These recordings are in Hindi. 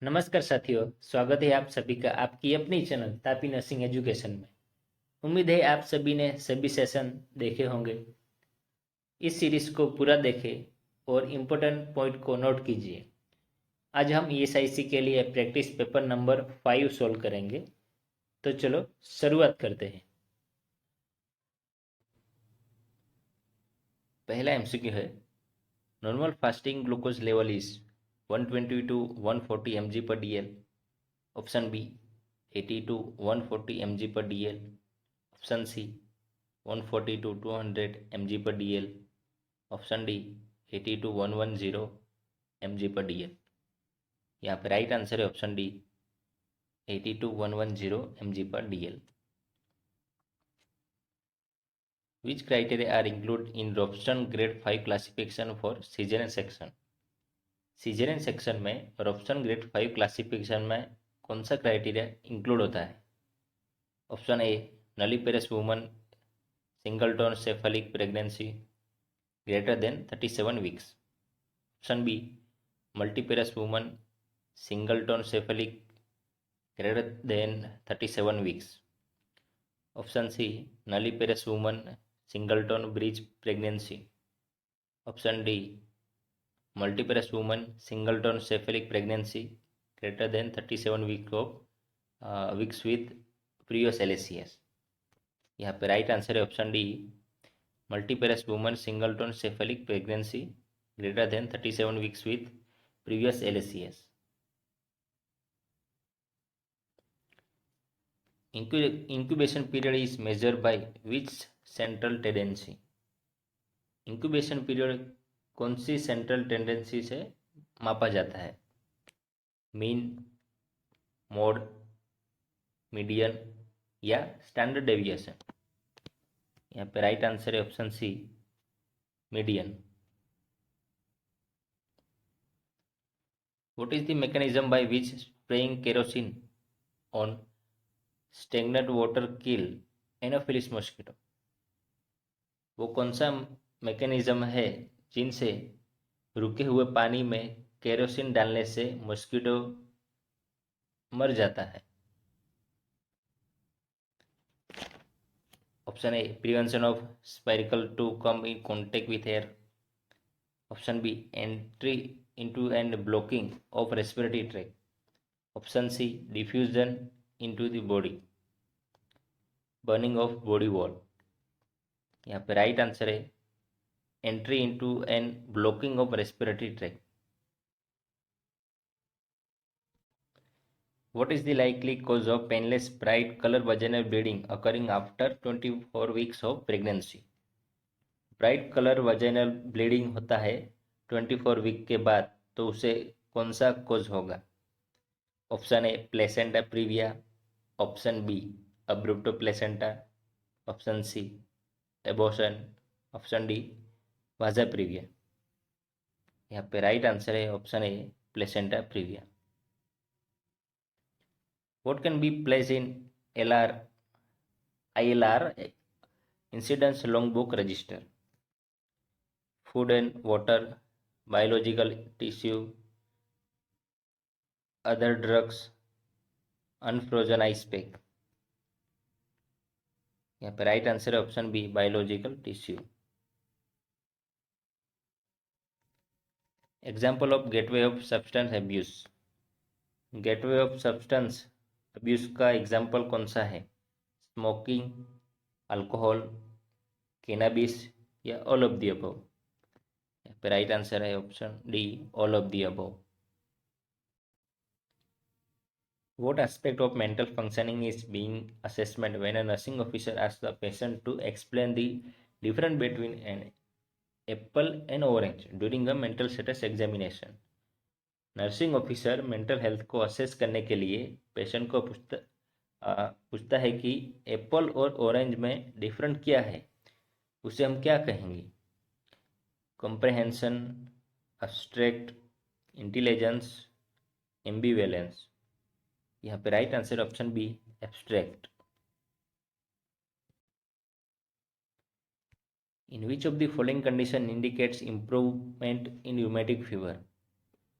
नमस्कार साथियों, स्वागत है आप सभी का आपकी अपनी चैनल तापी नर्सिंग एजुकेशन में। उम्मीद है आप सभी ने सभी सेशन देखे होंगे। इस सीरीज को पूरा देखें और इम्पोर्टेंट पॉइंट को नोट कीजिए। आज हम ईएसआईसी के लिए प्रैक्टिस पेपर नंबर 5 सॉल्व करेंगे। तो चलो शुरुआत करते हैं। पहला एमसीक्यू है, normal fasting glucose level is 120 to 140 mg per dl। Option B 80 to 140 mg per dl। Option C 140 to 200 mg per dl। Option D 80 to 110 mg per dl। यहाँ पे राइट आंसर है option D 80 to 110 mg per dl। Which criteria are included in Robson grade 5 classification for cesarean section? Caesarean section में रॉब्सन ग्रेड 5 क्लासिफिकेशन में कौन सा क्राइटेरिया इंक्लूड होता है? Option A nulliparous woman singleton cephalic pregnancy greater than 37 weeks. Option B multiparous woman singleton cephalic greater than 37 weeks. Option C nulliparous woman singleton breech pregnancy. Option D multiparous woman singleton cephalic pregnancy greater than 37 weeks with previous LACS. यहाँ पे राइट आंसर है option D multiparous woman singleton cephalic pregnancy greater than 37 weeks with previous LACS. Incubation period is measured by which central tendency? Incubation period कौन सी सेंट्रल टेंडेंसी से मापा जाता है? मीन, मोड, मीडियन या स्टैंडर्ड डेविएशन? यहाँ पे राइट आंसर है option C median. What is the mechanism by which spraying kerosene on stagnant water kill anopheles mosquito? वो कौन सा मैकेनिज्म है जिनसे रुके हुए पानी में केरोसिन डालने से मॉस्किटो मर जाता है? Option A prevention of spiracle to come in contact with air. Option B entry into and blocking of respiratory tract. Option C diffusion into the body, burning of body wall. यहाँ पे राइट आंसर है entry into and blocking of respiratory tract. What is the likely cause of painless bright color vaginal bleeding occurring after 24 weeks of pregnancy? Bright colour vaginal bleeding होता है 24 वीक के बाद, तो उसे कौन सा कोज होगा? Option A placenta previa. Option B abruptio placenta. Option C abortion. Option D vasa previa. यहाँ पे राइट आंसर है option A placenta previa. What can be placed in LR, ILR incidence logbook register? Food and water, biological tissue, other drugs, unfrozen ice pack। यहाँ पे राइट आंसर है option B biological tissue. Example of gateway of substance abuse. Gateway of substance abuse का एग्जाम्पल कौन सा है? स्मोकिंग, अल्कोहल, कैनाबिस या ऑल ऑफ द अबव? यहाँ पे राइट आंसर है option D all of the above. What aspect of mental functioning is being assessment when a nursing officer asks the patient to explain the difference between an apple and orange during a mental status examination? Nursing officer mental health को असेस करने के लिए पेशेंट को पूछता है कि एप्पल और ऑरेंज में डिफरेंट क्या है, उसे हम क्या कहेंगे? Comprehension, abstract, intelligence, ambivalence. यहाँ पे right answer option B abstract. In which of the following condition indicates improvement in rheumatic fever?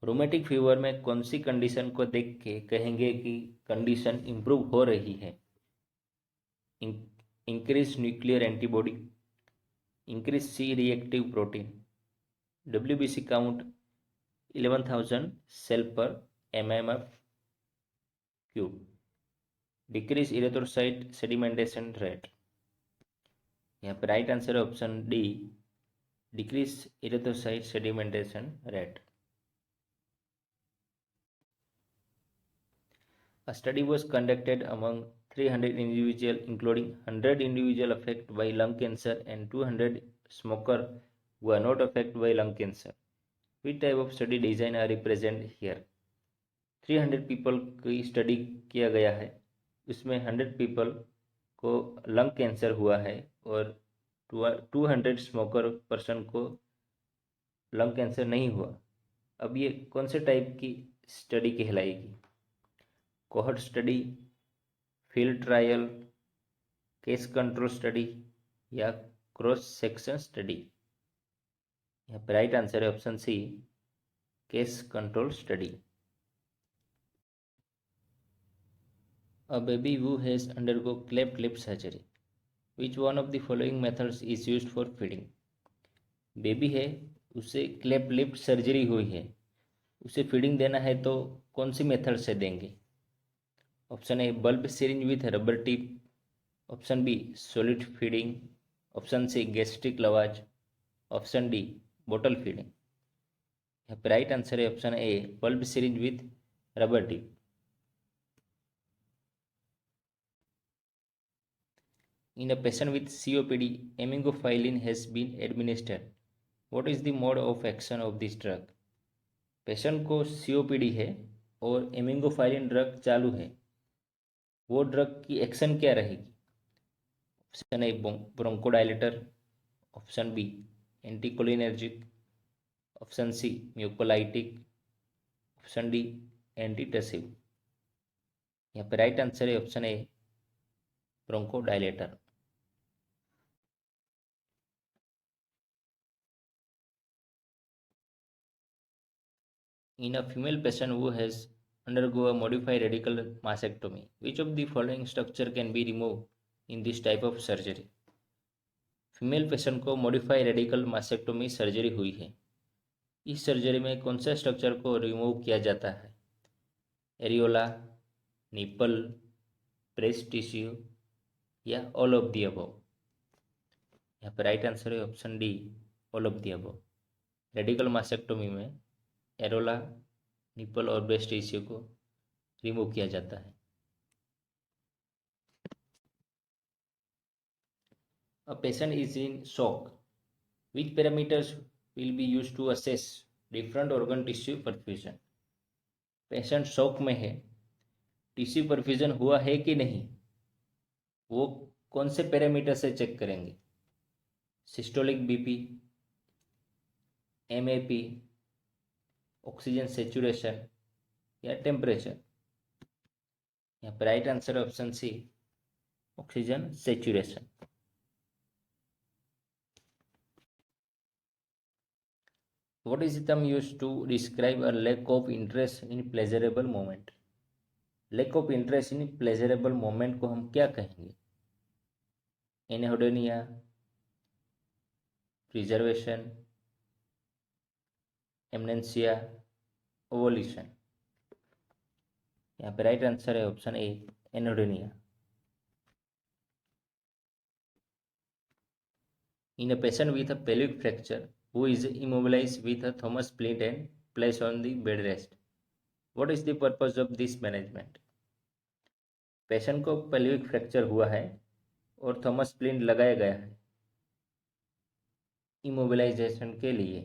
Rheumatic fever में कौन सी कंडीशन को देख के कहेंगे कि कंडीशन इंप्रूव हो रही है? Increase nuclear antibody, increase C reactive protein, WBC count 11,000 cell per mmf cube, decrease erythrocyte sedimentation rate. यहाँ पे राइट आंसर है option D, decrease erythrocyte sedimentation rate. A study was conducted among 300 individuals, including 100 individuals affected by lung cancer and 200 smokers who are not affected by lung cancer. Which type of study design are represented here? 300 people की स्टडी किया गया है, उसमें 100 पीपल को लंग कैंसर हुआ है और 200 स्मोकर पर्सन को लंग कैंसर नहीं हुआ। अब ये कौन से टाइप की स्टडी कहलाएगी? Cohort study, field trial, case control study या क्रॉस सेक्शन स्टडी? यहाँ पर राइट आंसर है option C, case control study. A baby who has undergone cleft lip surgery, which one of the following methods is used for feeding? Baby है, उसे क्लेफ्ट लिप सर्जरी हुई है, उसे फीडिंग देना है तो कौन सी मेथड से देंगे? Option A bulb syringe with rubber tip, option B solid feeding, option C gastric lavage, option D बोतल फीडिंग। यहाँ पर राइट आंसर है option A bulb syringe with rubber tip. In a patient with COPD, amiglopilin has been administered. What is the mode of action of this drug? Patient को COPD है और एमिगोफाइलिन ड्रग चालू है, वो ड्रग की एक्शन क्या रहेगी? Option A bronchodilator, option B anticholinergic, option C mucolytic, option D antitussive. यहाँ पे राइट आंसर है option A bronchodilator. In a female patient who has undergo a modified radical mastectomy, which of the following structure can be removed in this type of surgery? Female patient को मॉडिफाई रेडिकल मास्टेक्टोमी सर्जरी हुई है, इस सर्जरी में कौन से स्ट्रक्चर को रिमूव किया जाता है? एरियोला, निपल, ब्रेस्ट टिश्यू या ऑल ऑफ दी अबव? यहाँ पर राइट आंसर है option D, all of the above. Radical mastectomy में एरोला, निपल और ब्रेस्ट टिश्यू को रिमूव किया जाता है। A patient is in shock. Which parameters will be used to assess different organ tissue perfusion? Patient shock में है, टिश्यू परफ्यूजन हुआ है कि नहीं, वो कौन से पैरामीटर से चेक करेंगे? Systolic BP, MAP, oxygen saturation या टेम्परेचर? यहाँ पर राइट आंसर है option C, oxygen saturation. What is the term used to describe a lack of interest in pleasurable moment? Lack of interest in pleasurable moment को हम क्या कहेंगे? Anhedonia, preservation, amnesia, avolition? यहाँ पे राइट आंसर है option A, anhedonia. In a patient with a pelvic fracture who is immobilized with a Thomas splint and placed on the bed rest, what is the purpose of this management? Patient को पेल्विक फ्रैक्चर हुआ है और थॉमस स्प्लिंट लगाया गया है इमोबिलाइजेशन के लिए,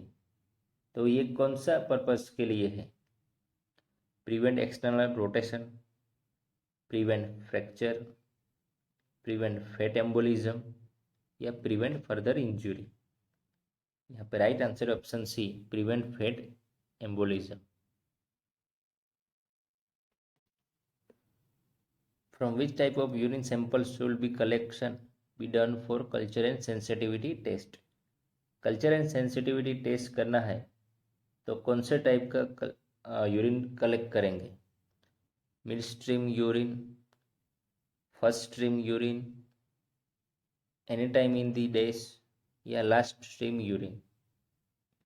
तो ये कौन सा पर्पस के लिए है? Prevent external rotation, prevent fracture, prevent fat embolism या प्रिवेंट फर्दर इंजुरी? यहाँ पे right answer option C, prevent fat embolism. From which type of urine sample should be collection be done for culture and sensitivity test? Culture and sensitivity test करना है तो कौन से टाइप का यूरिन कलेक्ट करेंगे? Mid stream urine, first stream urine, any time in the days, या लास्ट स्ट्रीम यूरिन?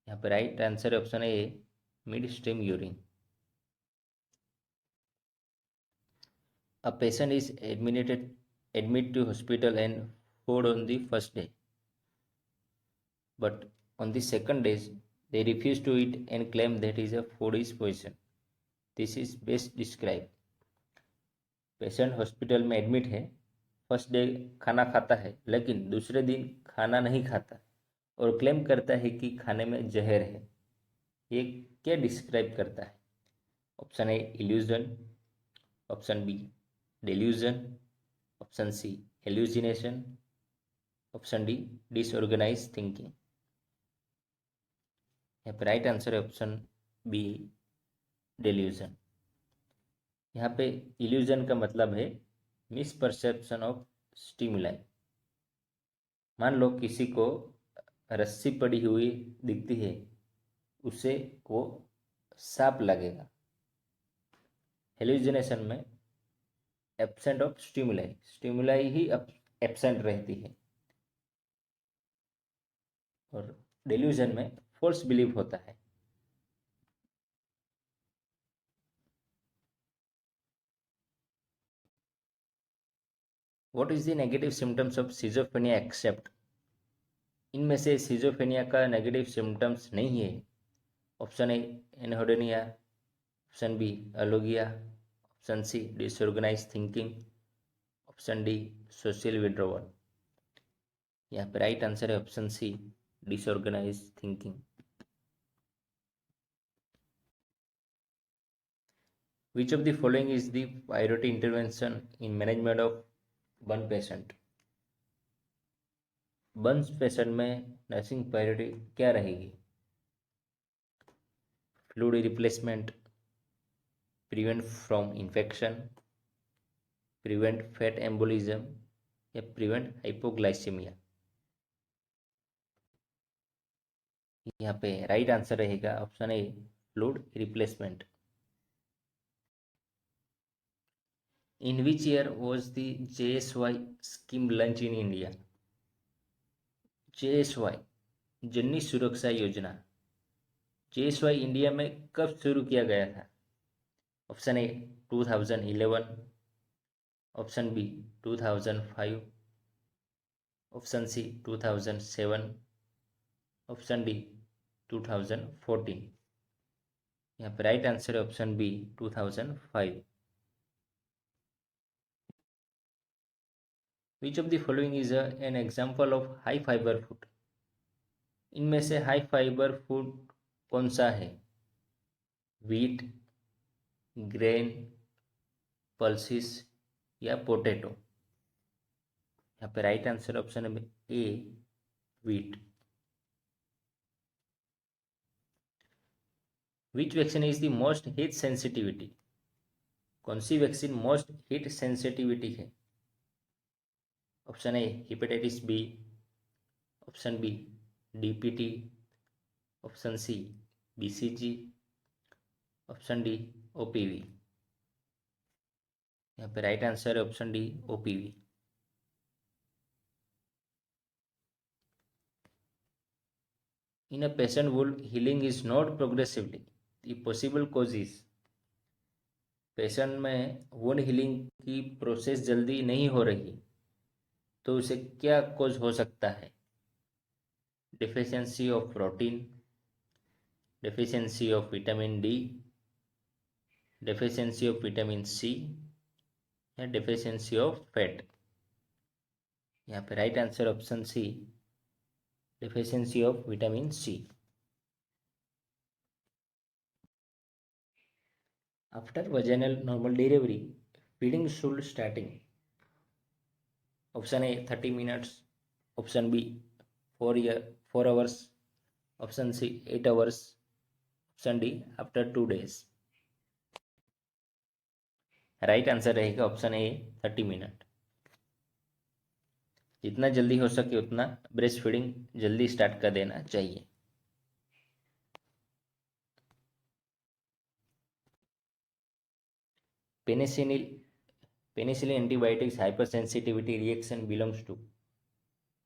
यहाँ पे right answer option A, mid stream urine. A patient is admitted to hospital and food on the first day, but on the second day they refuse to eat and claim that is a food is poison. This is best described. Patient hospital में एडमिट है, फर्स्ट डे खाना खाता है लेकिन दूसरे दिन खाना नहीं खाता और क्लेम करता है कि खाने में जहर है। ये क्या डिस्क्राइब करता है? Option A illusion, option B delusion, option C hallucination, option D disorganize thinking. यहाँ पे राइट आंसर है ऑप्शन बी, delusion। यहाँ पे इल्यूजन का मतलब है मिसपरसेप्शन ऑफ स्टिमुलाई। मान लो किसी को रस्सी पड़ी हुई दिखती है, उसे वो सांप लगेगा। हेल्यूजिनेशन में एब्सेंट ऑफ स्टिमुलाई, स्टिमुलाई ही एब्सेंट रहती है। और डेल्यूजन में फॉल्स बिलीव होता है। What is the negative symptoms of schizophrenia except? इनमें से सिजोफ्रेनिया का नेगेटिव सिम्टम्स नहीं है। Option A anhedonia, option B alogia, option C disorganize thinking, option D social withdrawal. यहाँ पे राइट आंसर है option C, disorganize thinking. Which of the following is the priority intervention in management of burn patient? Burns patient में नर्सिंग प्रायोरिटी क्या रहेगी? Fluid replacement, prevent from infection, prevent fat embolism, या प्रिवेंट हाइपोग्लाइसीमिया? यहाँ पे राइट आंसर रहेगा option A, fluid replacement. In which year was the JSY scheme launched in India? JSY जननी सुरक्षा योजना, JSY इंडिया में कब शुरू किया गया था? Option A 2011, option B 2005, option C 2007, option D 2014। यहाँ पे राइट आंसर है option B 2005। Which of the following is an example of high fiber food? इनमें से हाई फाइबर फूड कौन सा है? व्हीट, ग्रेन, पल्सिस, या पोटैटो? यहाँ पे राइट आंसर ऑप्शन है A, wheat. Which vaccine is the most heat sensitivity? कौन सी वैक्सीन मोस्ट हीट सेंसिटिविटी है? Option A hepatitis B, option B DPT, option C BCG, option D OPV. यहाँ पे राइट आंसर है option D, OPV. In a patient wound healing is not progressively, the possible cause is? Patient में वुंड हीलिंग की प्रोसेस जल्दी नहीं हो रही तो उसे क्या कॉज हो सकता है? Deficiency of protein, deficiency of vitamin D, deficiency of vitamin C, या डेफिशिएंसी ऑफ फैट? यहाँ पे right answer option C, deficiency of vitamin C. After vaginal normal delivery feeding should starting? Option A 30 minutes, option B 4 hours, option C 8 hours, option D after 2 days। Right answer रहेगा ऑप्शन ए 30 मिनट। जितना जल्दी हो सके उतना ब्रेस्ट फीडिंग जल्दी स्टार्ट कर देना चाहिए। Penicillin antibiotics hypersensitivity reaction belongs to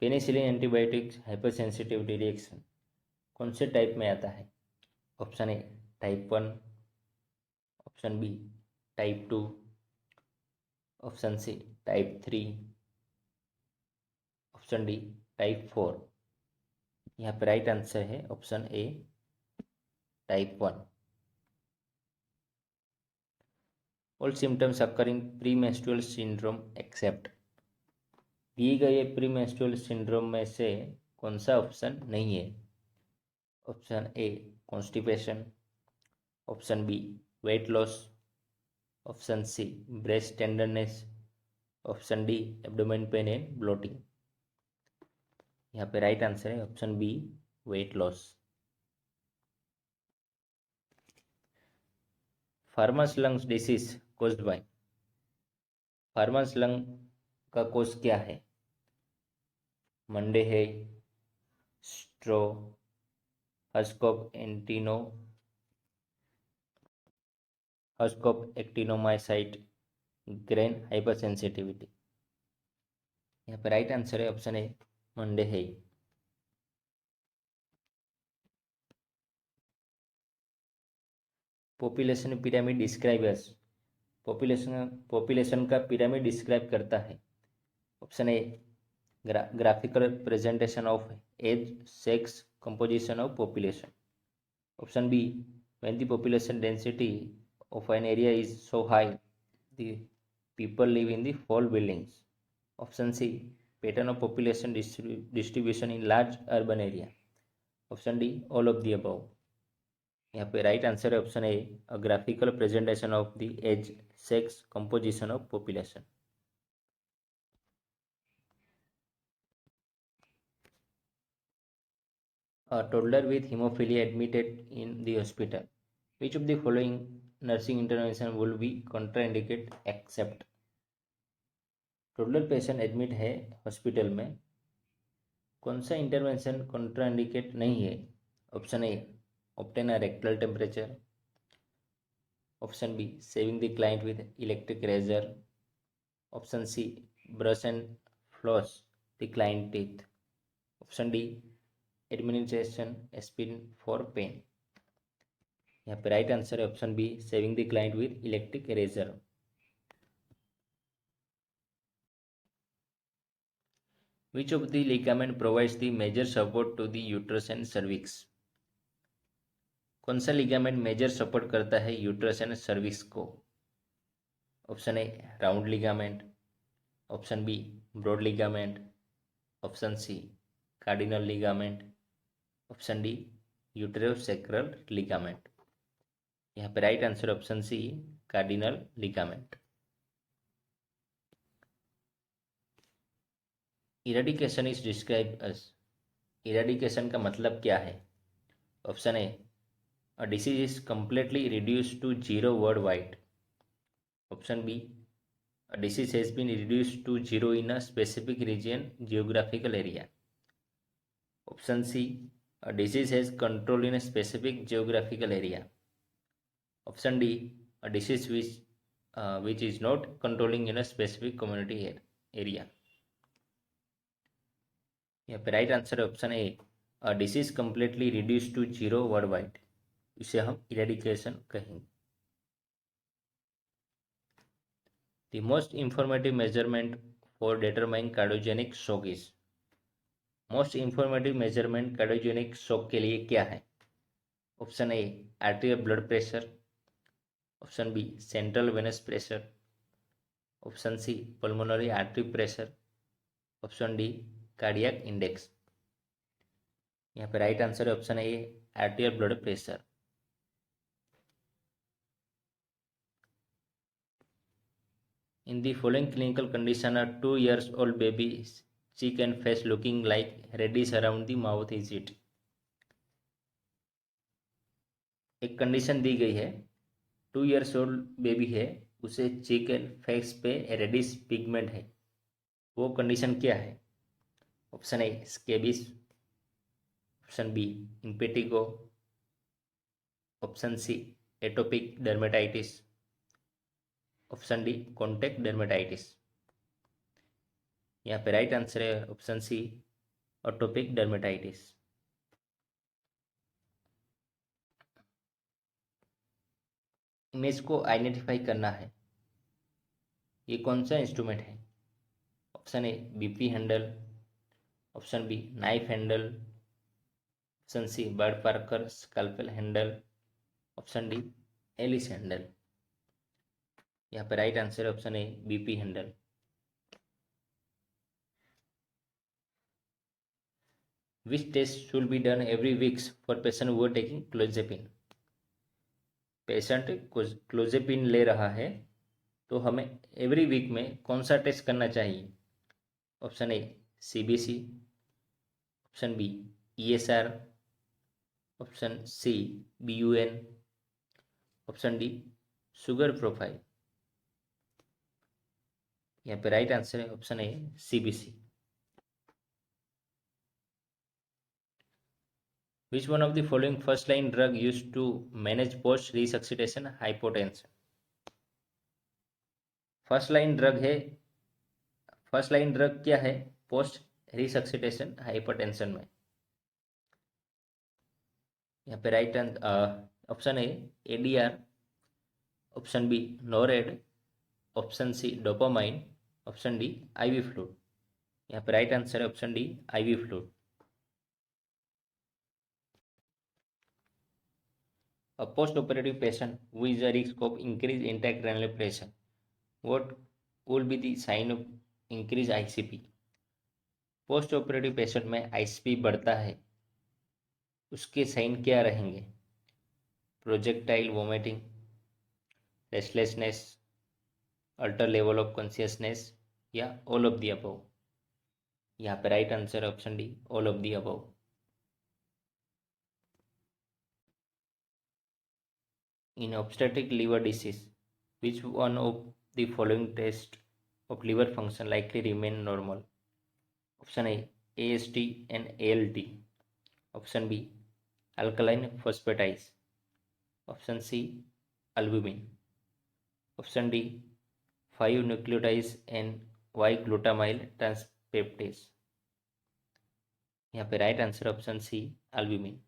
penicillin antibiotics hypersensitivity reaction कौन से टाइप में आता है? Option A type 1, option B type 2, option C type 3, option D type 4। यहाँ पे राइट आंसर है option A type 1। All symptoms occurring premenstrual syndrome except, दिए गए प्रीमेंस्ट्रुअल सिंड्रोम में से कौन सा ऑप्शन नहीं है? Option A constipation, option B weight loss, option C breast tenderness, option D abdomen pain and bloating. यहाँ पे राइट आंसर है option B weight loss. Farmers lungs disease caused by, farmers lung का कोज क्या है? मंडे है, स्ट्रो, हस्कोप एंटिनो, हस्कोप एक्टिनोमाइसाइट, ग्रेन हाइपरसेंसिटिविटी। यहाँ पे राइट आंसर है ऑप्शन ए मंडे है। Population pyramid describe age, population का पिरामिड डिस्क्राइब करता है। Option A graphical presentation of age, sex, composition of population. Option B when the population density of an area is so high the people live in the whole buildings. Option C pattern of population distribution in large urban area. Option D all of the above। यहाँ पे राइट आंसर है option A a graphical presentation of the age, sex, composition of population. A toddler with hemophilia admitted in the hospital, which of the following nursing intervention will be contraindicate except? Toddler patient admit है हॉस्पिटल में, कौन सा इंटरवेंशन कॉन्ट्राइंडिकेट नहीं है? Option A obtain a rectal temperature, option B shaving the client with electric razor, option C brush and floss the client teeth, option D administration aspirin for pain. यहाँ पे राइट आंसर है option B shaving the client with electric razor. Which of the ligament provides the major support to the uterus and cervix? कौन सा लिगामेंट मेजर सपोर्ट करता है यूट्रस एंड सर्विक्स को? Option A round ligament, option B broad ligament, option C cardinal ligament, option D uterosacral ligament. यहाँ पे right answer option C cardinal ligament. Eradication is describe as, eradication का मतलब क्या है? Option A a disease is completely reduced to zero worldwide. Option B a disease has been reduced to zero in a specific region geographical area. Option C a disease has control in a specific geographical area. Option D a disease which is not controlling in a specific community area. यहाँ पे राइट आंसर है option A a disease completely reduce to zero worldwide, इसे हम इरेडिकेशन कहेंगे। The most informative measurement for determining cardiogenic shock is, most informative measurement cardiogenic shock के लिए क्या है? Option A arterial blood pressure, option B central venous pressure, option C pulmonary artery pressure, option D cardiac index. यहाँ पे राइट आंसर है option A arterial blood pressure. In the following clinical condition, a 2-year-old baby's cheek and face looking like reddish around the mouth is it? एक कंडीशन दी गई है, 2 years old बेबी है, उसे चीक एंड फेस पे रेडिश पिगमेंट है, वो कंडीशन क्या है? Option A scabies, option B impetigo, option C atopic dermatitis, option D contact dermatitis. यहाँ पे राइट आंसर है option C atopic dermatitis. Image को आइडेंटिफाई करना है, ये कौन सा इंस्ट्रूमेंट है? Option A BP handle, option B knife handle, option C Bard Parker scalpel handle, option D Allis handle. यहाँ पे राइट आंसर है option A BP handle. Which test should be done every weeks for patient who are taking clozapine? Patient clozapine ले रहा है तो हमें एवरी वीक में कौन सा टेस्ट करना चाहिए? Option A CBC, option B ESR, option C BUN, option D sugar profile. यहाँ पे राइट आंसर है option A CBC. Which one of the following first line drug used to manage post resuscitation hypotension? First line drug क्या है पोस्ट रिसक्सिटेशन हाइपरटेंशन में? यहाँ पे right option A ADR, option B norad, option C dopamine, option D IV fluid. यहाँ पे राइट आंसर है option D IV fluid. A post-operative patient who is a risk of increased intracranial pressure, what will be the sign of increased ICP? Post operative patient में आईसीपी बढ़ता है, उसके साइन क्या रहेंगे? Projectile vomiting, restlessness, alter level of consciousness या ऑल ऑफ द अबव। यहाँ पे राइट आंसर है option D all of the above. In obstetric liver disease, which one of the following tests of liver function likely remain normal? Option A AST and ALT, option B alkaline phosphatase, option C albumin, option D 5 nucleotide and Y glutamyl transpeptase। यहाँ पे right answer option C albumin।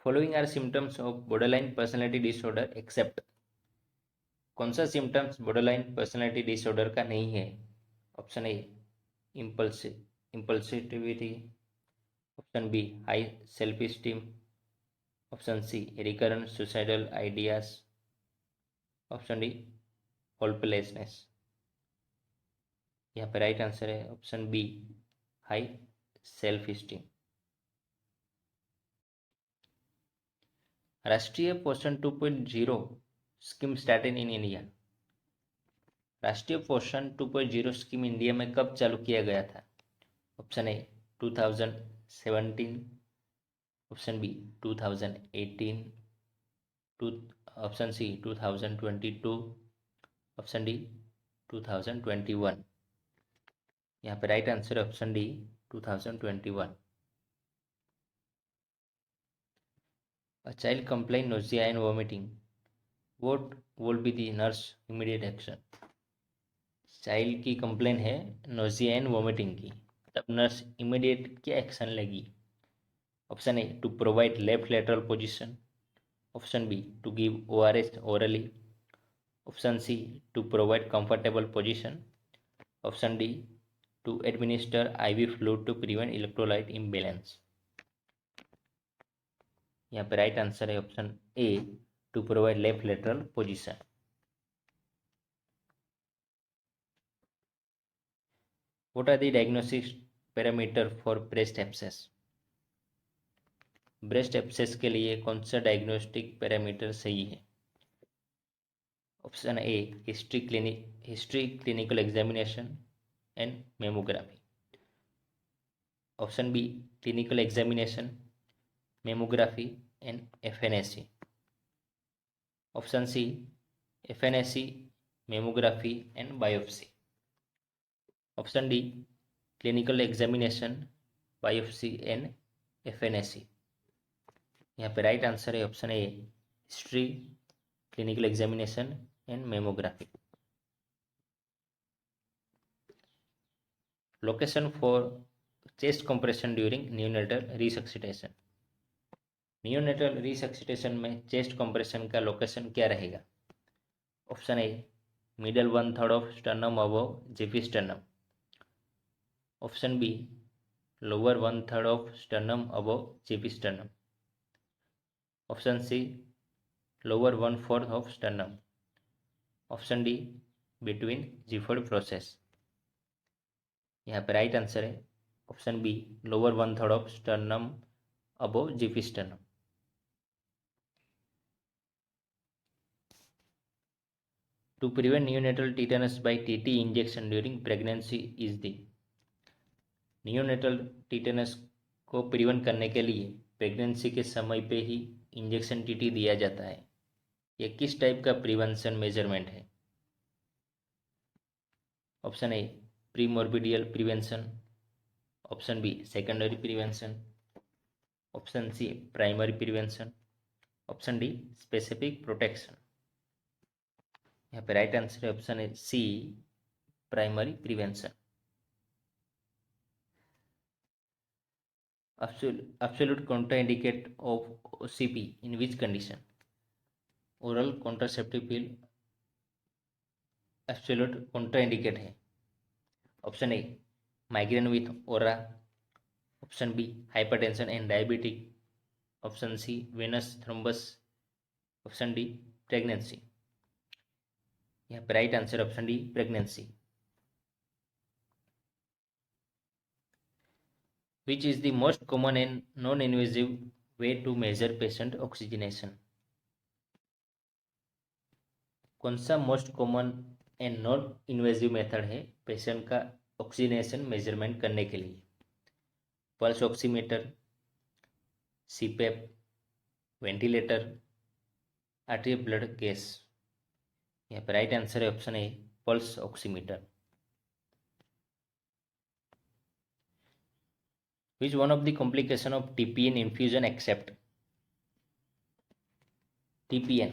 Following are symptoms of borderline personality disorder except. कौन सा सिम्टम्स बॉर्डरलाइन पर्सनैलिटी डिसऑर्डर का नहीं है? Option A impulsivity, option B high self esteem, option C recurrent suicidal ideas, option D hopelessness. यहाँ पे राइट आंसर है option B high self esteem. राष्ट्रीय पोषण 2.0 स्कीम स्टार्टेड इन इंडिया। राष्ट्रीय पोषण 2.0 स्कीम इंडिया में कब चालू किया गया था? Option A 2017, option B 2018, option C 2022, option D 2021। यहाँ पे राइट आंसर है option D 2021। A child complain nausea and vomiting, what would be the nurse immediate action? Child की कंप्लेन है नोजिया एंड वोमिटिंग की, तब नर्स इमीडिएट क्या एक्शन लेगी? Option A to provide left lateral position, option B to give ORS orally, option C to provide comfortable position, option D to administer IV fluid to prevent electrolyte imbalance. यहाँ पे राइट आंसर है option A to provide left lateral position. What are the diagnostic parameter for breast abscess? Breast abscess के लिए कौन सा डायग्नोस्टिक पैरामीटर सही है? Option A history clinical examination and mammography, option B clinical examination mammography and FNAC, option C FNAC mammography and biopsy, option D clinical examination biopsy and FNAC। यहाँ पे राइट आंसर है option A, history, clinical examination and mammography. Location for chest compression during neonatal resuscitation. Neonatal resuscitation में चेस्ट कंप्रेशन का लोकेशन क्या रहेगा? Option A, middle 1/3 of sternum above JP sternum. Option B, lower 1/3 of sternum above JP sternum. Option C, lower 1/4 of sternum. Option D, between xiphoid process. यहाँ पे राइट आंसर है option B, lower 1/3 of sternum above JP sternum. To prevent neonatal tetanus by TT injection during pregnancy is the। Neonatal tetanus को प्रिवेंट करने के लिए प्रेगनेंसी के समय पे ही इंजेक्शन टीटी दिया जाता है। यह किस टाइप का प्रिवेंशन मेजरमेंट है? Option A, primordial prevention. Option B, secondary prevention. Option C, primary prevention. Option D, specific protection. यहाँ पे राइट आंसर है ऑप्शन है C, primary prevention. Absolute contraindicate of OCP in which condition? Oral contraceptive pill absolute contraindicate है। Option A, migraine with aura. Option B, hypertension and diabetic. Option C, venous thrombus. Option D, pregnancy. यहाँ पे right answer option D, pregnancy. Which is the most common and non-invasive way to measure patient oxygenation? कौन सा most common and non invasive method है पेशेंट का ऑक्सीजनेशन मेजरमेंट करने के लिए? Pulse oximeter, CPAP, ventilator, artificial blood gas. यहाँ पर राइट आंसर है option A, pulse oximeter. Which one of the complication of TPN infusion except TPN,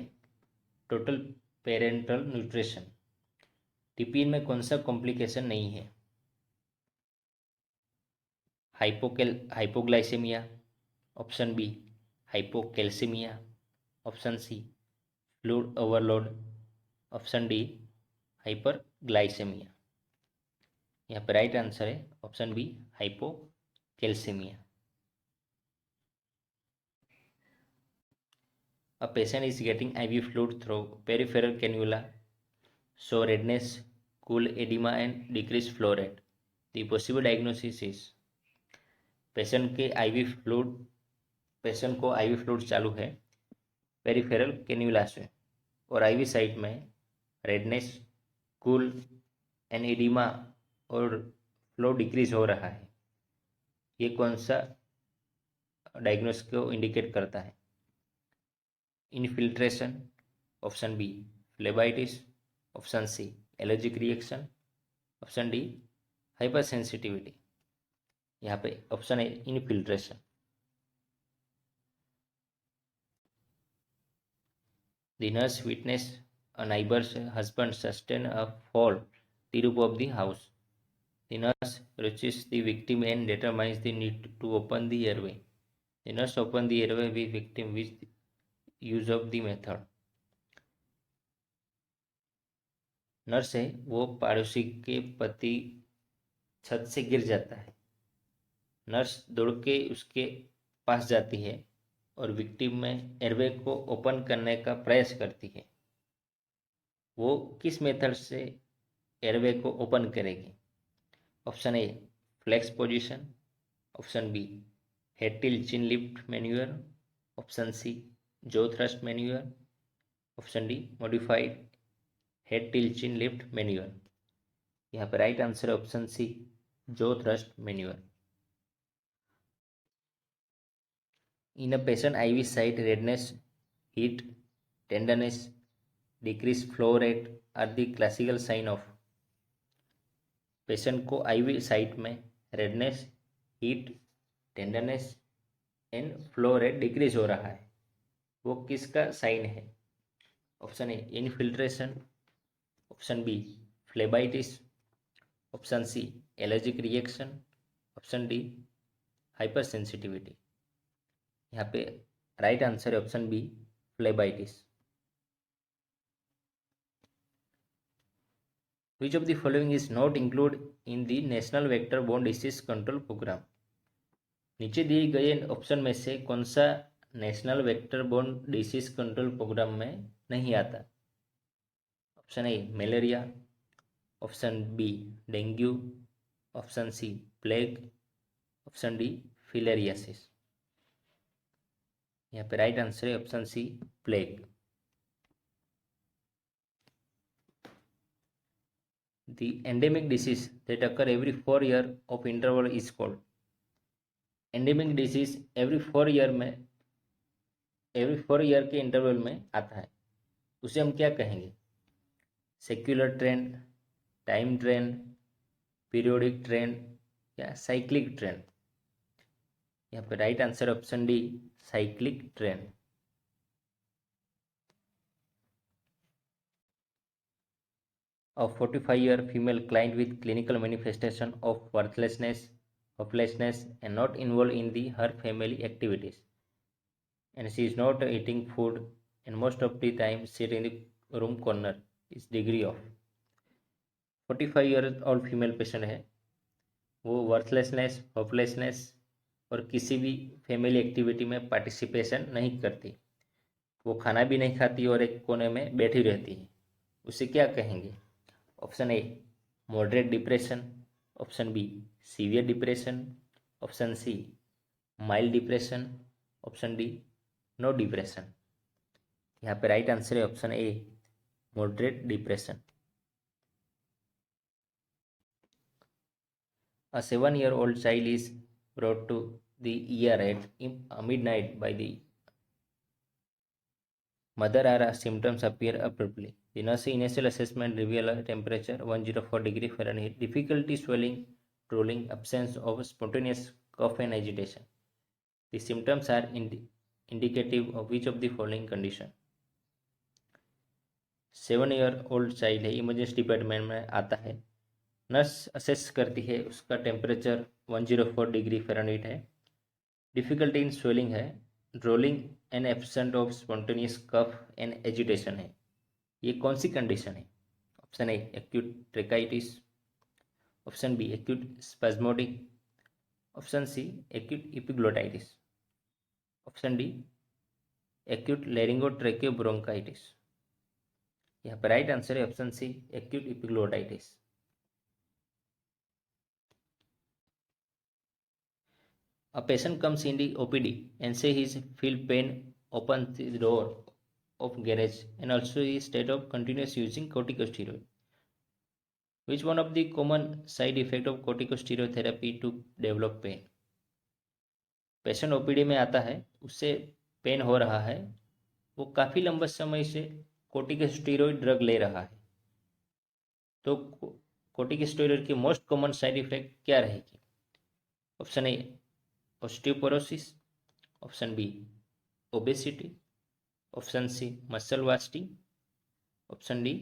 total parenteral nutrition? TPN में कौन सा कॉम्प्लिकेशन नहीं है? Hypoglycaemia. Option B, hypocalcaemia. Option C, fluid overload. Option D, hyperglycaemia. यहाँ पर राइट आंसर है option B, hypocalcaemia. A patient is getting IV fluid through peripheral cannula, show redness, cool edema and decreased flow rate. The possible diagnosis is। Patient को आईवी फ्लूइड चालू है पेरिफेरल कैन्यूला से और आईवी साइट में रेडनेस, कूल एंड एडिमा और फ्लो डिक्रीज हो रहा है। ये कौन सा डायग्नोसिस को इंडिकेट करता है? Infiltration. Option B, phlebitis. Option C, allergic reaction. Option D, hyper sensitivity. यहाँ पे ऑप्शन है infiltration. The nurse witnessed a neighbor's husband sustain a fall the roof of the house. The nurse reaches the victim and determines the need to open the airway. The nurse opened the airway with victim with the use of the method। Nurse है वो पड़ोसी के पति छत से गिर जाता है। नर्स दौड़ के उसके पास जाती है और विक्टिम में एयरवे को ओपन करने का प्रयास करती है। वो किस मेथड से एयरवे को ओपन करेगी? Option A, flex position. Option B, head tilt chin lift manoeuvre. Option C, jaw thrust manoeuvre. Option D, modified head tilt chin lift manoeuvre. यहाँ पर राइट आंसर है option C, jaw thrust manoeuvre. In a patient IV site, redness, heat, tenderness, decreased flow rate are the classical sign of। Patient को आईवी साइट में redness, heat, tenderness and flow rate decrease हो रहा है, वो किसका साइन है? Option A infiltration, option B phlebitis, option C allergic reaction, option D hyper sensitivity. यहाँ पे राइट आंसर है option B phlebitis. Which of the following is not included in the National Vector-Borne Disease Control Program? नीचे दिए गए ऑप्शन में से कौन सा national vector borne disease control programme में नहीं आता? Option A malaria, option B dengue, option C plague, option D filariasis. यहाँ पे राइट आंसर है option C plague. The endemic disease that occur every 4 year of interval is called. Endemic disease every 4 year के इंटरवल में आता है, उसे हम क्या कहेंगे? Secular trend, time trend, periodic trend या साइक्लिक ट्रेंड? यहाँ पे right answer option D cyclic trend. A 45-year female client with clinical manifestation of worthlessness, hopelessness, and not involved in her family activities, and she is not eating food and most of the time sit in the room corner, is degree of? 45 year old female patient है, वो वर्थलेसनेस, होपलेसनेस और किसी भी फैमिली एक्टिविटी में पार्टिसिपेशन नहीं करती, वो खाना भी नहीं खाती और एक कोने में बैठी रहती है, उसे क्या कहेंगे? Option A moderate depression, option B severe depression, option C mild depression, option D no depression. यहाँ पे राइट आंसर है option A moderate depression. A 7-year-old child is brought to the ER at midnight by the mother. Are symptoms appear abruptly? The nurse initial assessment reveal a temperature 104 degree Fahrenheit, difficulty swelling, drooling, absence of spontaneous cough and agitation. The symptoms are indicative of which of the following condition? 7-year-old child है, इमरजेंसी डिपार्टमेंट में आता है, नर्स असेस करती है, उसका टेम्परेचर 104 डिग्री फ़ारेनहाइट है, डिफ़िकल्टी इन स्वेलिंग है, drooling and absent of spontaneous cough and agitation है। ये कौन सी कंडीशन है? Option A acute tracheitis, option B acute spasmodic, option C acute epiglottitis, option D acute laryngotracheobronchitis. यहाँ पर राइट आंसर है option C acute epiglottitis. A patient comes in the OPD and say he feel pain, opens the door of garage and also is state of continuous using corticosteroid. Which one of the common side effect of corticosteroid therapy to develop pain? Patient OPD में आता है, उससे पेन हो रहा है, वो काफ़ी लंबे समय से कोर्टिकोस्टेरॉइड ड्रग ले रहा है, तो कोर्टिकोस्टेरॉइड की मोस्ट कॉमन साइड इफेक्ट क्या रहेगी? Option A osteoporosis, option B obesity, option C muscle wasting, option D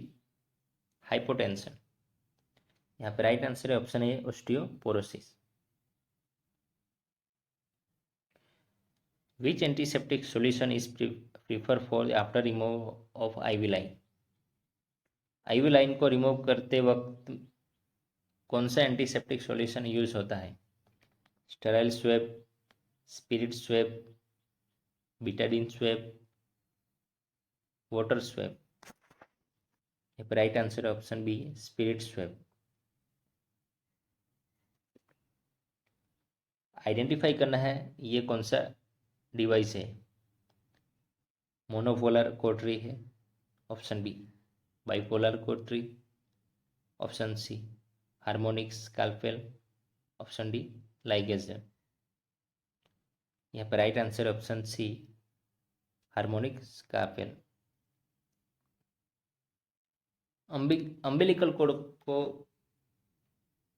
hypotension. यहाँ पे राइट आंसर है option A osteoporosis. Which antiseptic solution is prefer for after remove of IV line? IV line को रिमूव करते वक्त कौन सा एंटीसेप्टिक सॉल्यूशन यूज होता है? Sterile swab, spirit swab, Betadine swab, water swab? यहाँ पर राइट आंसर है option B spirit swab. Identify करना है ये कौन सा डिवाइस है। मोनोपोलर कोटरी है, option B bipolar cautery, option C harmonic scalpel, option D ligation. यहाँ पर right answer option C harmonic scalpel. Umbilical cord को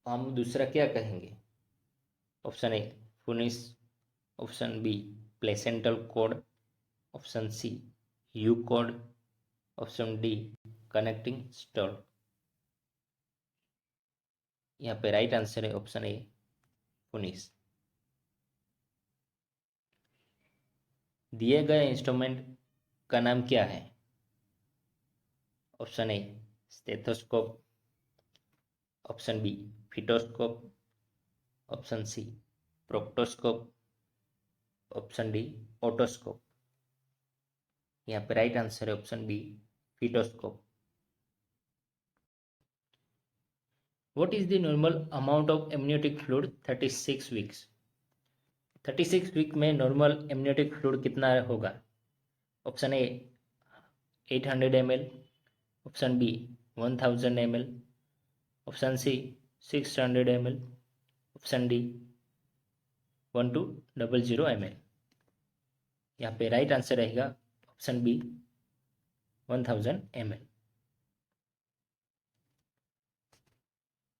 हम दूसरा क्या कहेंगे? Option A funis, option B placental cord, option C U cord, option D connecting stalk. यहाँ पे राइट आंसर है ऑप्शन ए 19। दिए गए इंस्ट्रूमेंट का नाम क्या है? Option A stethoscope, option B fetoscope, option C proctoscope, option D otoscope. यहाँ पे राइट आंसर है option B fetoscope. What is the normal amount of amniotic fluid 36 weeks? 36 week में नॉर्मल एमनियोटिक फ्लूइड कितना होगा? Option A 800 ml, option B 1000 ml, option C 600 ml, option D 1200 ml। यहाँ पे राइट आंसर रहेगा option B 1000 ml।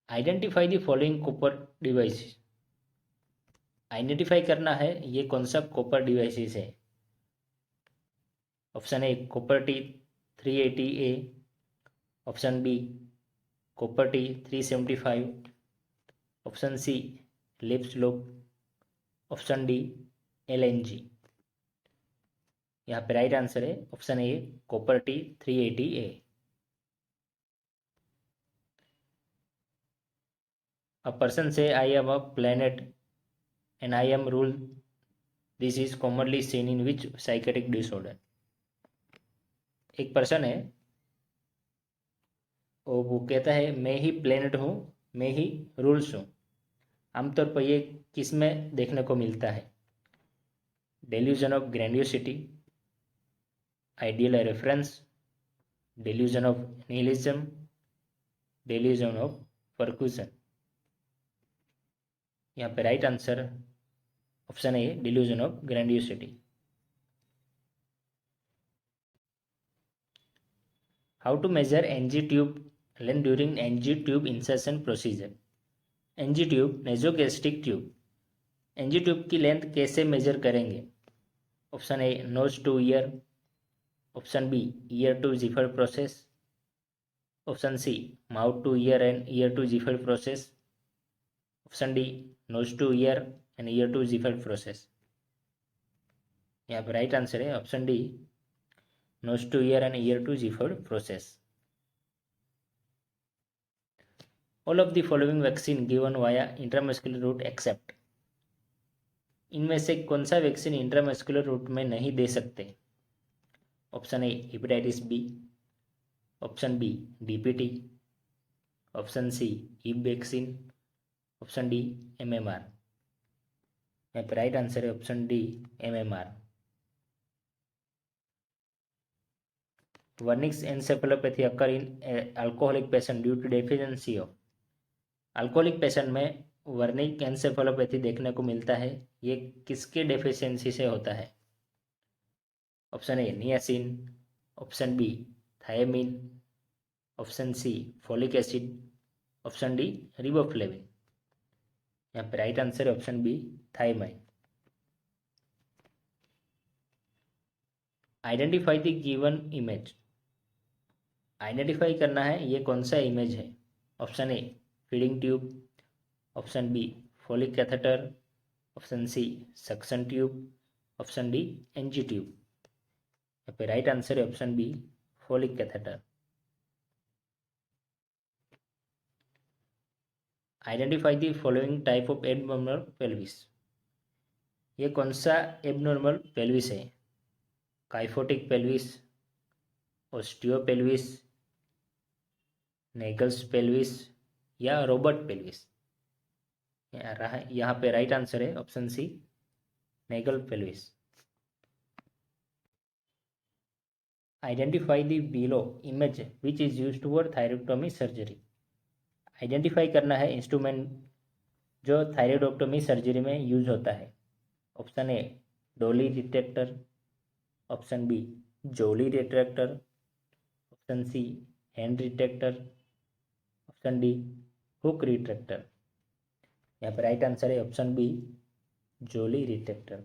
Identify the following copper devices. Identify करना है ये कौन सा कॉपर डिवाइसेस है। Option A copper T 380A, option B copper T 375, option C Lippes loop, option D LNG। यहाँ पे राइट आंसर है option A copper T 380A। A person say I am a planet and I am rule. This is commonly seen in which psychiatric disorder? एक पर्सन है और वो कहता है मैं ही प्लेनेट हूँ, मैं ही रूल्स हूँ। आमतौर पर ये किस में देखने को मिलता है? Delusion of grandiosity, ideal reference, delusion of nihilism, delusion of persecution. यहाँ पे right answer option A delusion of grandiosity. How to measure NG tube length during NG tube insertion procedure? NG tube nasogastric tube, NG tube की लेंथ कैसे मेजर करेंगे? Option A nose to ear, option B ear to xiphoid process, option C mouth to ear and ear to xiphoid process, option D nose to ear and ear to xiphoid process. यहाँ पे राइट आंसर है option D nose to ear and ear to xiphoid process. All of the following vaccine given via intramuscular route except. इनमें से कौन सा वैक्सीन इंट्रामस्कुलर रूट में नहीं दे सकते? Option A hepatitis B, option B DPT, option C Hib vaccine, option D MMR। यहाँ पे राइट आंसर है option D MMR। Wernicke's encephalopathy occur in alcoholic patient due to deficiency of. Alcoholic patient में वर्निक एन्सेफेलोपैथी देखने को मिलता है, ये किसके डेफिशिएंसी से होता है? Option A niacin, option B thiamin, option C folic acid, option D riboflavin. यहाँ पे राइट आंसर है option B thiamine. Identify the given image. Identify करना है ये कौन सा इमेज है। Option A feeding tube, option B Foley's catheter, option C suction tube, option D NG tube. यहाँ पे राइट आंसर है option B Foley's catheter. Identify the following type of abnormal pelvis. ये कौन सा एबनॉर्मल पेल्विस है? Kyphotic pelvis, osteo pelvis, Naegele's pelvis या रोबोट पेल्विस। यहाँ पे राइट आंसर है option C Naegele pelvis. Identify the below image which is used for thyroidotomy surgery. Identify करना है इंस्ट्रूमेंट जो थायरॉइडोटॉमी सर्जरी में यूज होता है। Option A Dolly detector, option B Jolly detector, option C hand detector, option D hook detector. यहाँ पर राइट आंसर है option B Jolly detector.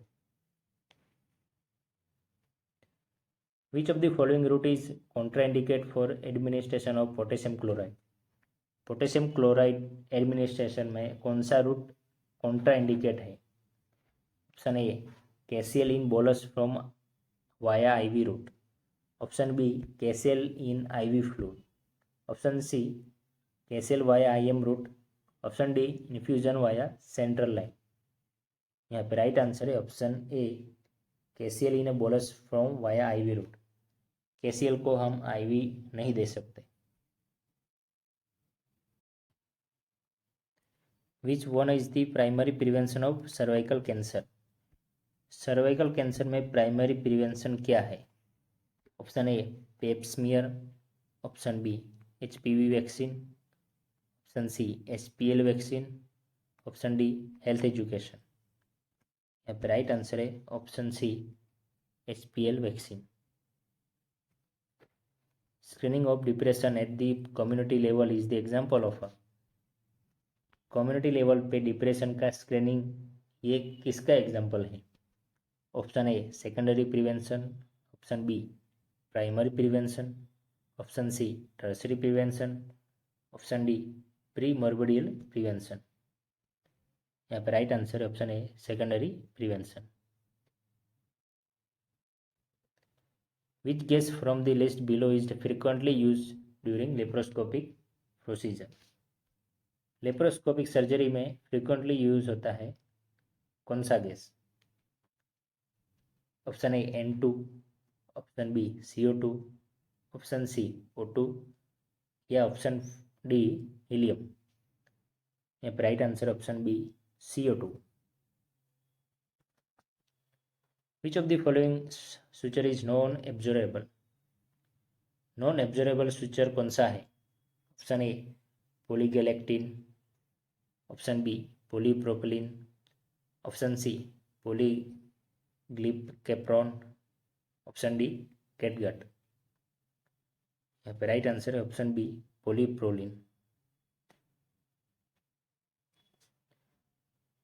Which of the following route is contraindicate for administration of potassium chloride? Potassium chloride administration में कौन सा रूट कॉन्ट्राइंडिकेट है? Option A KCl in bolus form via IV route, option B KCl in IV fluid, option C KCl via IM route, option D infusion via central line. यहाँ पे राइट आंसर है option A KCl in bolus form via IV route. KCl को हम आईवी नहीं दे सकते। Which one is the primary prevention of cervical cancer? Cervical cancer में प्राइमरी प्रिवेंशन क्या है? Option A Pap smear, option B HPV vaccine, option C SPL vaccine, option D health education. यहाँ पे राइट आंसर है option C SPL vaccine. Screening of depression at the community level is the example of a. Community level पे डिप्रेशन का स्क्रीनिंग ये किसका एग्जाम्पल है? Option A secondary prevention, option B primary prevention, option C tertiary prevention, option D primordial prevention. यहाँ पे राइट आंसर है option A secondary prevention. Which gas from the list below is frequently use during laparoscopic procedure? Laparoscopic surgery में फ्रिक्वेंटली यूज होता है कौन सा gas? Option A N2, option B CO2, option C O2 या ऑप्शन डी हीलियम। यहाँ पे right answer option B CO2। Which of the following suture is non absorbable? Non absorbable suture कौन सा है? Option A polyglactin, option B polypropylene, option C poliglecaprone, option D catgut. यहाँ पे राइट आंसर है option B polypropylene.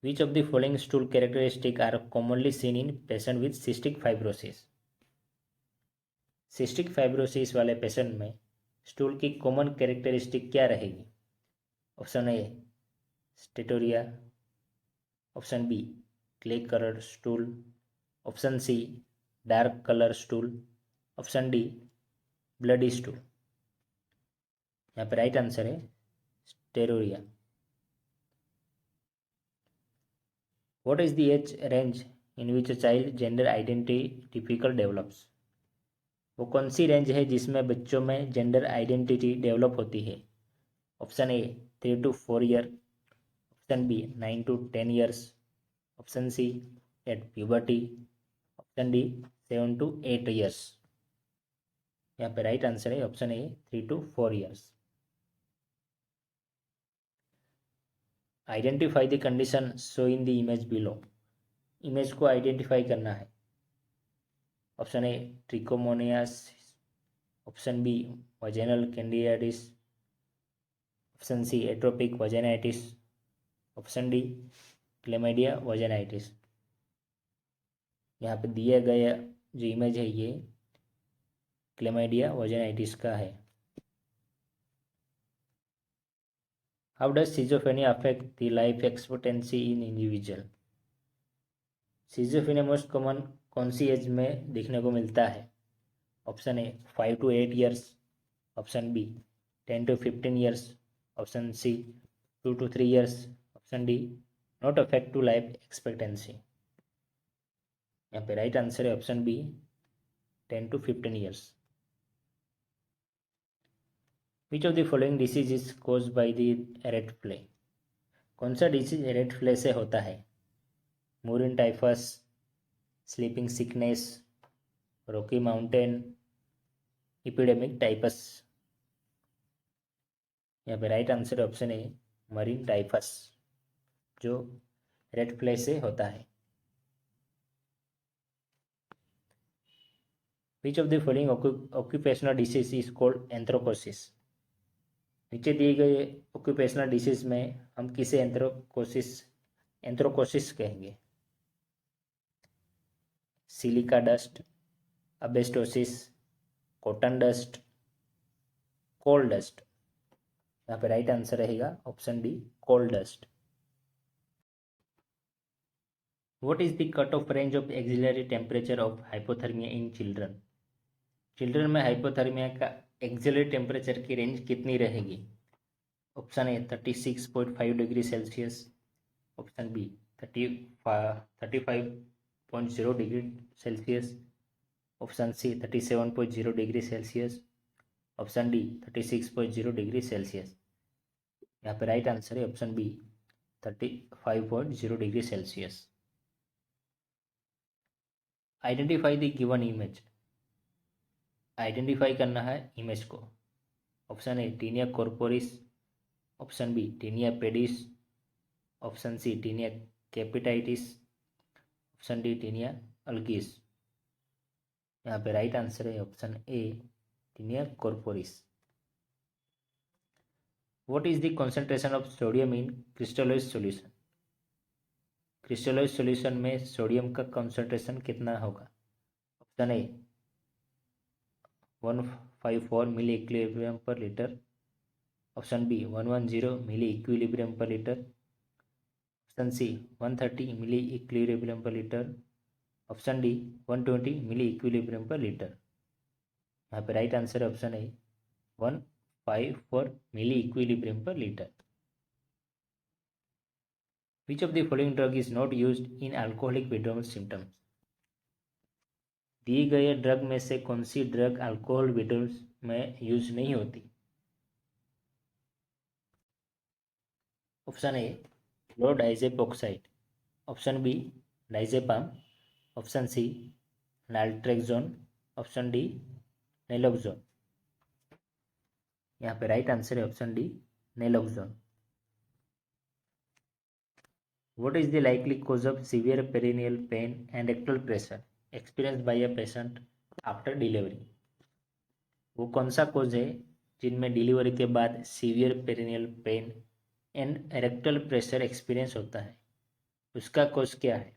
Which of the following stool characteristic are commonly seen in patient with cystic fibrosis? Cystic fibrosis वाले पेशेंट में स्टूल की कॉमन कैरेक्टरिस्टिक क्या रहेगी? Option A steatorrhoea, option B clay colour stool, option C dark colour stool, option D bloody stool. यहाँ पे राइट आंसर है स्टेरोरिया। What is the age range in which a child gender identity typical develops? वो कौन सी रेंज है जिसमें बच्चों में जेंडर आइडेंटिटी डेवलप होती है? Option A 3 to 4 year, option B 9 to 10 years, option C at puberty, option D 7 to 8 years. यहाँ पे राइट आंसर है option A 3 to 4 years. Identify the condition show in the image below. Image को आइडेंटिफाई करना है। Option A trichomoniasis, option B vaginal candidiasis, option C atrophic vaginitis, option D chlamydia vaginitis. यहाँ पे दिया गया जो इमेज है ये क्लेमाइडिया वजाइनाइटिस का है। How does schizophrenia affect the life expectancy in individual? Schizophrenia most common कौन सी एज में देखने को मिलता है? Option A 5 to 8 years, option B 10 to 15 years, option C 2 to 3 years, option D not affect to life expectancy. यहाँ पे राइट आंसर है option B 10 to 15 years. Which of the following disease is cause by the red Phule? कौन सा डिसीज रेड फ्ले से होता है? Murine typhus, sleeping sickness, Rocky Mountain, epidemic typhus. यहाँ पे राइट आंसर ऑप्शन है मरीन टाइफस जो रेड फ्ले से होता है। Which of the following occupational disease is called anthracosis? नीचे दिए गए ऑक्यूपेशनल डिसीज में हम किसे एंथ्रोकोसिस कहेंगे? Silica dust, asbestosis, cotton dust, coal dust. यहाँ पे राइट आंसर रहेगा option D, coal dust. What is the cutoff range of auxiliary temperature of hypothermia in children? Children में हाइपोथर्मिया का एक्सिलरी टेम्परेचर की रेंज कितनी रहेगी? Option A 36.5 degree Celsius, option B 35.0 degree Celsius, option C 37.0 degree Celsius, option D 36.0 degree Celsius. यहाँ पे राइट आंसर है option B 35.0 degree Celsius. Identify the given image. Identify करना है इमेज को। Option A tinea corporis, option B tinea pedis, option C tinea capitis, option D tinea unguis. यहाँ पे राइट आंसर है option A tinea corporis. What is the concentration of sodium in crystallised solution? Crystallised solution में सोडियम का कॉन्सेंट्रेशन कितना होगा? Option A 154 milli equilibrium per litre, option B 110 milli equilibrium per litre, option C 130 milli equilibrium per litre, option D 120 milli equilibrium per litre. यहाँ पे राइट आंसर है option A 154 milli equilibrium per litre. Which of the following drug is not used in alcoholic withdrawal symptoms? दिए गए ड्रग में से कौन सी ड्रग अल्कोहल विड्रॉवल में यूज नहीं होती? Option A chlordiazepoxide, option B diazepam, option C naltrexone, option D naloxone. यहाँ पे राइट आंसर है option D naloxone. What is the likely cause of severe perineal pain and rectal pressure experienced by a patient after delivery? वो कौन सा कोज है जिनमें डिलीवरी के बाद severe perineal pain and rectal pressure experience होता है? उसका कोज क्या है?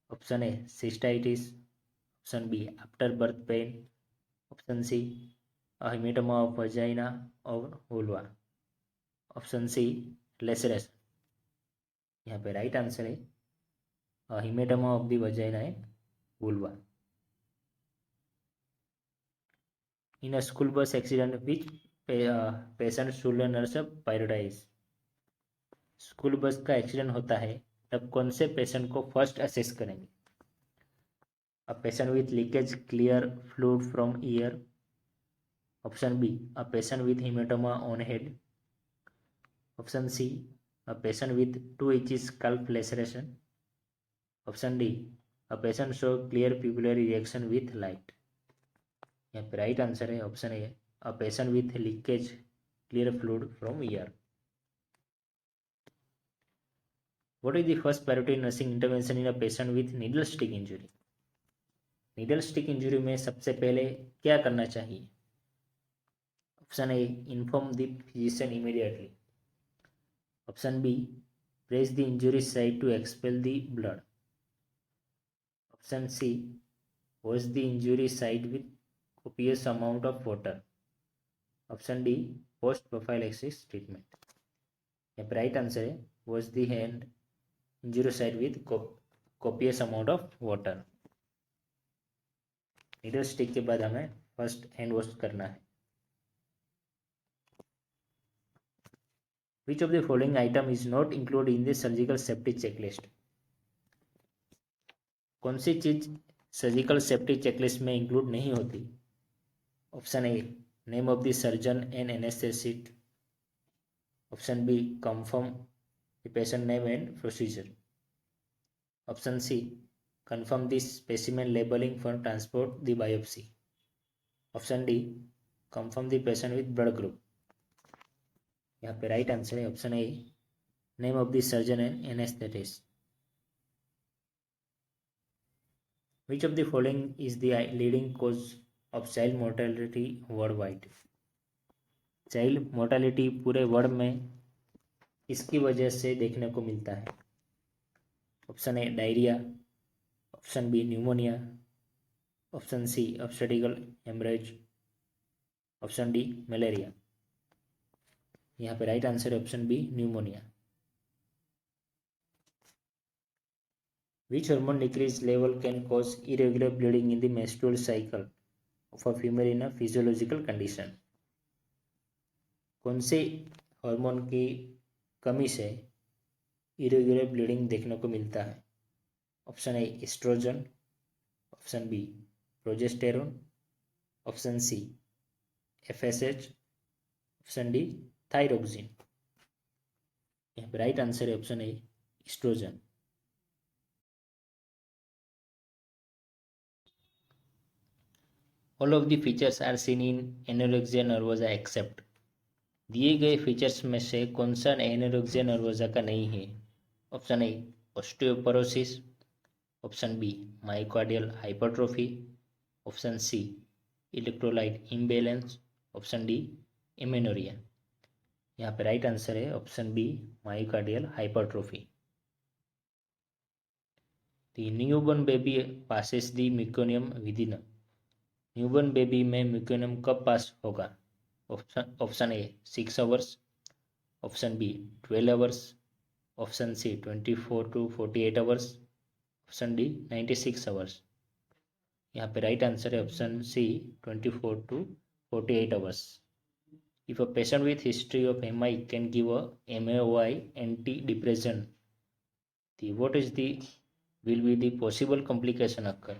Option A cystitis, option B after birth pain, option C haematoma of vagina और वुल्वा, ऑप्शन सी लेसरेशन। यहाँ पे राइट आंसर है haematoma of the vagina and vulva. In a school bus accident which patient should nurse paradise? School bus का एक्सीडेंट होता है तब कौन से पेशेंट को फर्स्ट असेस करेंगे? A patient with leakage clear fluid from ear, option B a patient with haematoma on head, option C a patient with 2 inches scalp laceration, option D a patient show clear pupillary reaction with light। यहाँ पे राइट आंसर है option A a patient with leakage clear fluid from ear। What is the first priority nursing intervention in a patient with needle stick injury? Needle stick injury में सबसे पहले क्या करना चाहिए? Option A inform the physician immediately, option B press the injury site to expel the blood, option C wash the injury site with copious amount of water, option D post prophylaxis treatment। यहाँ पर राइट आंसर है wash the hand injury site with copious amount of water। Needle stick के बाद हमें फर्स्ट हैंड वॉश करना है। Which of the following item is not included in the surgical safety checklist? कौन सी चीज सर्जिकल सेफ्टी चेकलिस्ट में इंक्लूड नहीं होती? Option A name of the surgeon and anaesthetist, option B confirm the patient name and procedure, option C confirm the specimen labelling for transport the biopsy, option D confirm the patient with blood group. यहाँ पे राइट आंसर है option A name of the surgeon and anaesthetist. Which of the following is the leading cause of child mortality worldwide? Child mortality पूरे वर्ल्ड में इसकी वजह से देखने को मिलता है। Option A diarrhoea, option B pneumonia, option C obstetrical haemorrhage, option D malaria. यहाँ पे राइट आंसर है option B pneumonia. Which hormone decrease level can cause irregular bleeding in the menstrual cycle of a female in a physiological condition? कौन से हार्मोन की कमी से इरेगुलर ब्लीडिंग देखने को मिलता है? Option A oestrogen, option B progesterone, option C FSH, option D thyroxine. यहाँ पे राइट आंसर है option A oestrogen. All of the features are seen in anorexia nervosa except. दिए गए फीचर्स में से कौन सा एनोरेक्सिया नर्वोसा का नहीं है? Option A osteoporosis, option B myocardial hypertrophy, option C electrolyte imbalance, option D amenorrhoea. यहाँ पे राइट आंसर है option B myocardial hypertrophy. The newborn baby passes the meconium within. Newborn baby में मेक्योनियम कब पास होगा? Option A 6 hours, option B 12 hours, option C 24 to 48 hours, option D 96 hours. यहाँ पे राइट आंसर है option C 24 to 48 hours. If a patient with history of MI can give a MAOI antidepressant, what is the will be the possible complication occur?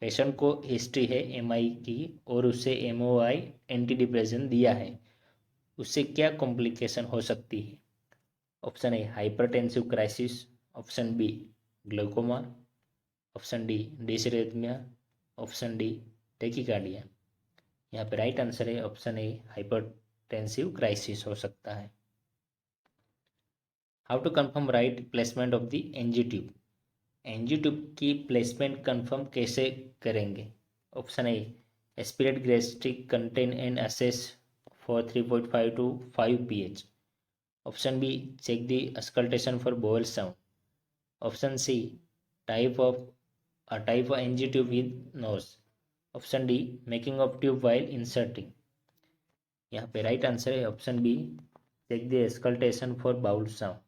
Patient को हिस्ट्री है MI की और उसे MAOI एंटीडिप्रेसेंट दिया है, उससे क्या कॉम्प्लिकेशन हो सकती है? Option A hypertensive crisis, option B glaucoma, option D dysrhythmia, option D tachycardia. यहाँ पे राइट आंसर है ऑप्शन ए हाइपरटेंसिव क्राइसिस हो सकता है। How to confirm right placement of the NG tube. NG tube की प्लेसमेंट कंफर्म कैसे करेंगे? Option A aspirate gastric content and assess for 3.5 to 5 pH, option B check the auscultation for bowel sound, option C type of NG tube with nose, option D making of tube while inserting. यहाँ पे राइट आंसर है option B check the auscultation for bowel sound.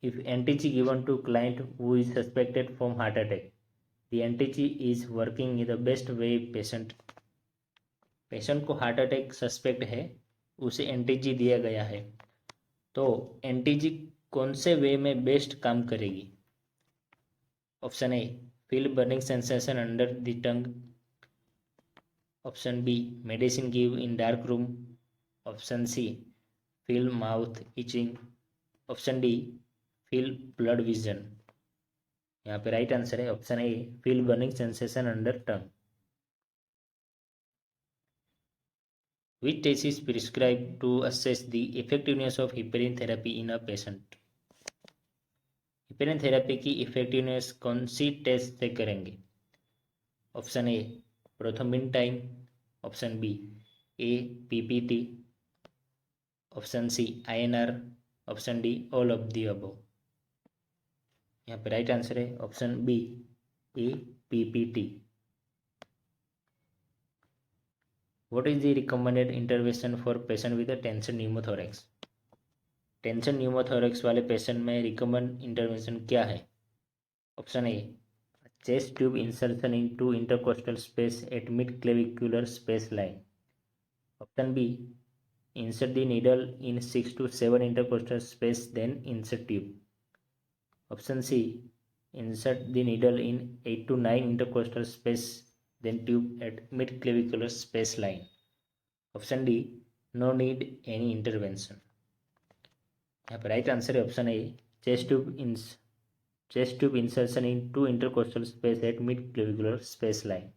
If NTG given to client who is suspected from heart attack, the NTG is working in the best way patient को हार्ट अटैक सस्पेक्ट है, उसे NTG दिया गया है, तो NTG कौन से वे में बेस्ट काम करेगी? Option A feel burning sensation under the tongue, option B medicine give in dark room, option C feel mouth itching, option D feel blood vision. यहाँ पे राइट आंसर है option A feel burning sensation under tongue. Which test is prescribe to assess the effectiveness of heparin therapy in a patient. Heparin therapy की इफेक्टिवनेस कौन सी टेस्ट से करेंगे? Option A prothrombin time, option B APPT, option C INR, option D all of the above. यहाँ पे राइट आंसर है option B APPT। What is the recommended intervention for patient with tension pneumothorax. Tension pneumothorax वाले पेशेंट में रिकमेंड इंटरवेंशन क्या है? Option A chest tube insertion into intercostal space at mid clavicular space line, option B insert the needle in 6 to 7 intercostal space then insert tube, option C insert the needle in 8 to 9 intercostal space then tube at mid clavicular space line, option D no need any intervention। यहाँ पर राइट आंसर है option A chest tube insertion into intercostal space at mid clavicular space line.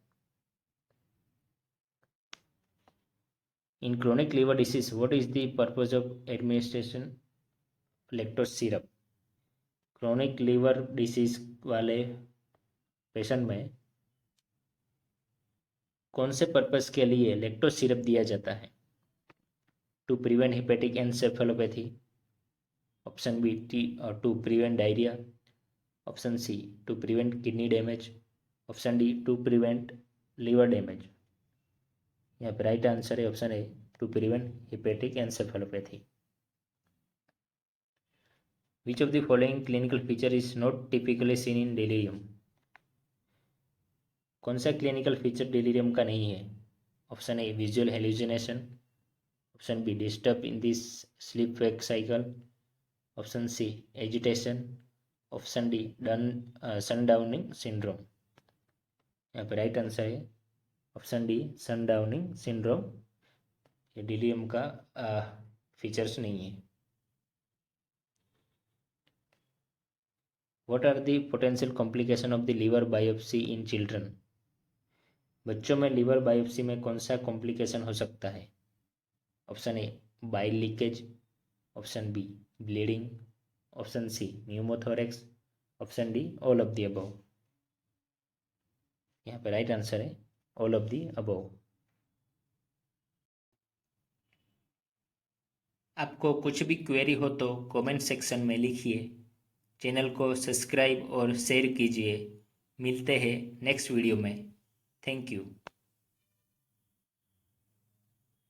In chronic liver disease, what is the purpose of administration lactose syrup? Chronic liver disease वाले पेशेंट में कौन से पर्पस के लिए लैक्टोज सिरप दिया जाता है? To prevent hepatic encephalopathy, option B to prevent diarrhoea, option C to prevent kidney damage, option D to prevent liver damage. यहाँ पर राइट आंसर है option A to prevent hepatic encephalopathy. Which of the following clinical feature is not typically seen in delirium. कौन सा क्लिनिकल फीचर डेलीरियम का नहीं है? Option A visual hallucination, option B disturb in this sleep wake cycle, option C agitation, option D sundowning syndrome. यहाँ पर राइट आंसर है ऑप्शन डी सनडाउनिंग सिंड्रोम। ये डेलीरियम का फीचर्स नहीं है। What are the potential complication of the liver biopsy in children. बच्चों में लिवर बायोप्सी में कौन सा कॉम्प्लिकेशन हो सकता है? Option A bile leakage, option B bleeding, option C pneumothorax, option D all of the above. यहाँ पे राइट आंसर है ऑल ऑफ द अबव। आपको कुछ भी क्वेरी हो तो कमेंट सेक्शन में लिखिए। चैनल को सब्सक्राइब और शेयर कीजिए। मिलते हैं नेक्स्ट वीडियो में। Thank you.